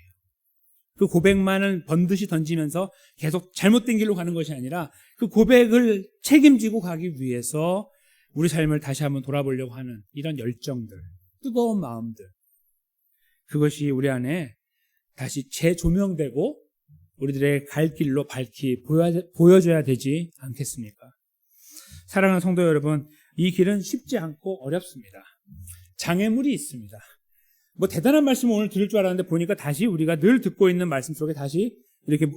그 고백만을 번듯이 던지면서 계속 잘못된 길로 가는 것이 아니라 그 고백을 책임지고 가기 위해서 우리 삶을 다시 한번 돌아보려고 하는 이런 열정들, 뜨거운 마음들, 그것이 우리 안에 다시 재조명되고 우리들의 갈 길로 밝히 보여줘야 되지 않겠습니까? 사랑하는 성도 여러분, 이 길은 쉽지 않고 어렵습니다. 장애물이 있습니다. 뭐 대단한 말씀을 오늘 들을 줄 알았는데 보니까 다시 우리가 늘 듣고 있는 말씀 속에 다시 이렇게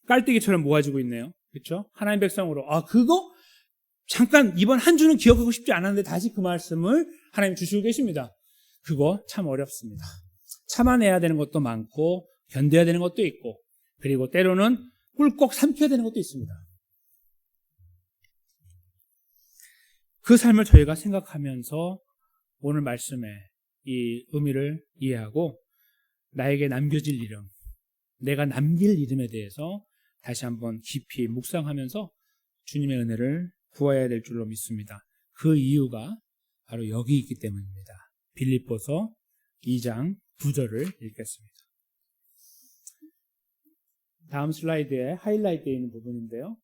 깔때기처럼 모아지고 있네요. 그렇죠? 하나님 백성으로 그거 잠깐 이번 한 주는 기억하고 싶지 않았는데 다시 그 말씀을 하나님 주시고 계십니다. 그거 참 어렵습니다. 참아내야 되는 것도 많고 견뎌야 되는 것도 있고 그리고 때로는 꿀꺽 삼켜야 되는 것도 있습니다. 그 삶을 저희가 생각하면서 오늘 말씀의 이 의미를 이해하고 나에게 남겨질 이름, 내가 남길 이름에 대해서 다시 한번 깊이 묵상하면서 주님의 은혜를 구해야 될 줄로 믿습니다. 그 이유가 바로 여기 있기 때문입니다. 빌립보서 2장 9절을 읽겠습니다. 다음 슬라이드에 하이라이트되어 있는 부분인데요.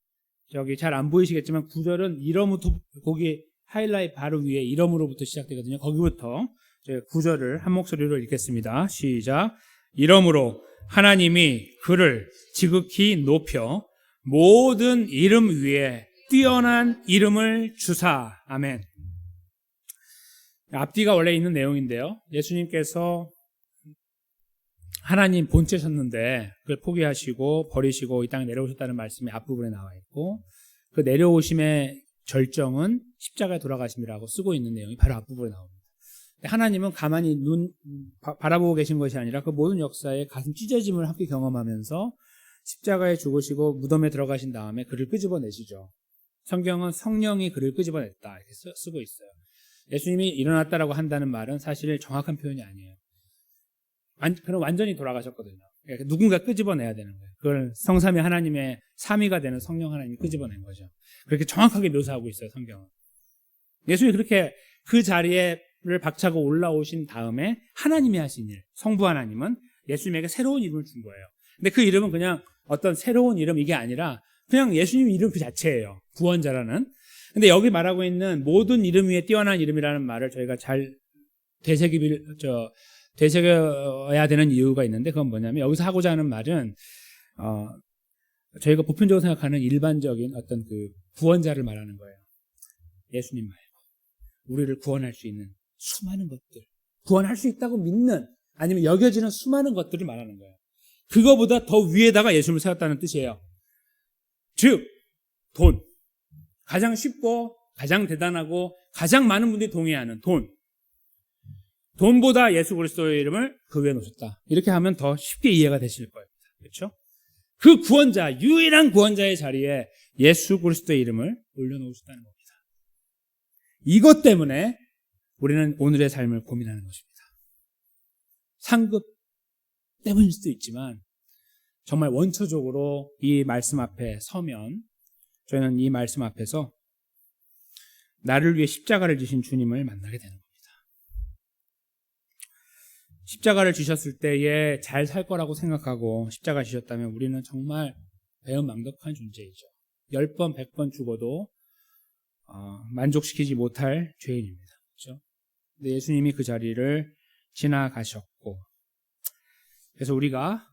저기 잘 안 보이시겠지만 9절은 이름부터 거기 하이라이트 바로 위에 이름으로부터 시작되거든요. 거기부터 저희가 9절을 한 목소리로 읽겠습니다. 시작. 이러므로 하나님이 그를 지극히 높여 모든 이름 위에 뛰어난 이름을 주사. 아멘. 앞뒤가 원래 있는 내용인데요. 예수님께서 하나님 본체셨는데 그걸 포기하시고 버리시고 이 땅에 내려오셨다는 말씀이 앞부분에 나와 있고 그 내려오심의 절정은 십자가에 돌아가심이라고 쓰고 있는 내용이 바로 앞부분에 나옵니다. 하나님은 가만히 바라보고 계신 것이 아니라 그 모든 역사에 가슴 찢어짐을 함께 경험하면서 십자가에 죽으시고 무덤에 들어가신 다음에 그를 끄집어내시죠. 성경은 성령이 그를 끄집어냈다 이렇게 쓰고 있어요. 예수님이 일어났다라고 한다는 말은 사실 정확한 표현이 아니에요. 그럼 완전히 돌아가셨거든요. 그러니까 누군가 끄집어내야 되는 거예요. 그걸 성삼위 하나님의 삼위가 되는 성령 하나님이 끄집어낸 거죠. 그렇게 정확하게 묘사하고 있어요, 성경은. 예수님이 그렇게 그 자리를 박차고 올라오신 다음에 하나님이 하신 일, 성부 하나님은 예수님에게 새로운 이름을 준 거예요. 근데 그 이름은 그냥 어떤 새로운 이름 이게 아니라 그냥 예수님 이름 그 자체예요. 구원자라는. 근데 여기 말하고 있는 모든 이름 위에 뛰어난 이름이라는 말을 저희가 잘 되새겨야 되는 이유가 있는데 그건 뭐냐면 여기서 하고자 하는 말은 저희가 보편적으로 생각하는 일반적인 어떤 그 구원자를 말하는 거예요. 예수님 말고 우리를 구원할 수 있는 수많은 것들, 구원할 수 있다고 믿는 아니면 여겨지는 수많은 것들을 말하는 거예요. 그거보다 더 위에다가 예수님을 세웠다는 뜻이에요. 즉 돈, 가장 쉽고 가장 대단하고 가장 많은 분들이 동의하는 돈보다 예수 그리스도의 이름을 그 위에 놓으셨다. 이렇게 하면 더 쉽게 이해가 되실 거예요. 그렇죠? 그 구원자, 유일한 구원자의 자리에 예수 그리스도의 이름을 올려놓으셨다는 겁니다. 이것 때문에 우리는 오늘의 삶을 고민하는 것입니다. 상급 때문일 수도 있지만 정말 원초적으로 이 말씀 앞에 서면 저희는 이 말씀 앞에서 나를 위해 십자가를 지신 주님을 만나게 되는 겁니다. 십자가를 지셨을 때에 잘 살 거라고 생각하고 십자가 지셨다면 우리는 정말 배은망덕한 존재이죠. 10번, 100번 죽어도 만족시키지 못할 죄인입니다. 그렇죠? 근데 예수님이 그 자리를 지나가셨고 그래서 우리가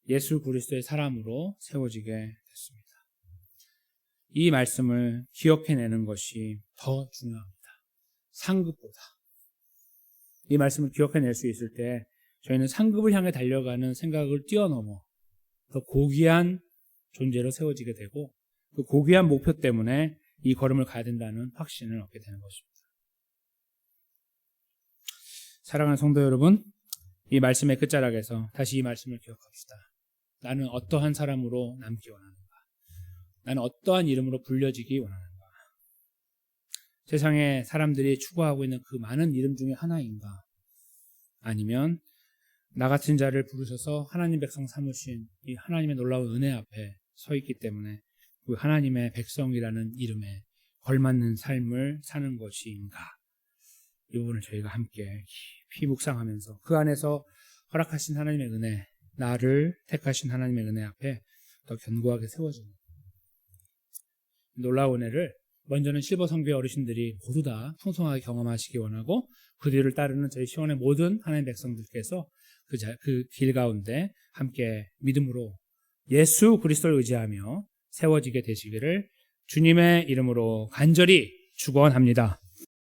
예수 그리스도의 사람으로 세워지게 됐습니다. 이 말씀을 기억해내는 것이 더 중요합니다. 상급보다. 이 말씀을 기억해낼 수 있을 때 저희는 상급을 향해 달려가는 생각을 뛰어넘어 더 고귀한 존재로 세워지게 되고 그 고귀한 목표 때문에 이 걸음을 가야 된다는 확신을 얻게 되는 것입니다. 사랑하는 성도 여러분, 이 말씀의 끝자락에서 다시 이 말씀을 기억합시다. 나는 어떠한 사람으로 남기 원하는가? 나는 어떠한 이름으로 불려지기 원하는가? 세상에 사람들이 추구하고 있는 그 많은 이름 중에 하나인가? 아니면 나 같은 자를 부르셔서 하나님 백성 삼으신 이 하나님의 놀라운 은혜 앞에 서 있기 때문에 그 하나님의 백성이라는 이름에 걸맞는 삶을 사는 것인가? 이 부분을 저희가 함께 깊이 묵상하면서 그 안에서 허락하신 하나님의 은혜, 나를 택하신 하나님의 은혜 앞에 더 견고하게 세워집니다. 놀라운 은혜를 먼저는 실버 성교회 어르신들이 모두 다 풍성하게 경험하시기 원하고 그 뒤를 따르는 저희 시원의 모든 하나님의 백성들께서 그 길 가운데 함께 믿음으로 예수 그리스도를 의지하며 세워지게 되시기를 주님의 이름으로 간절히 축원합니다.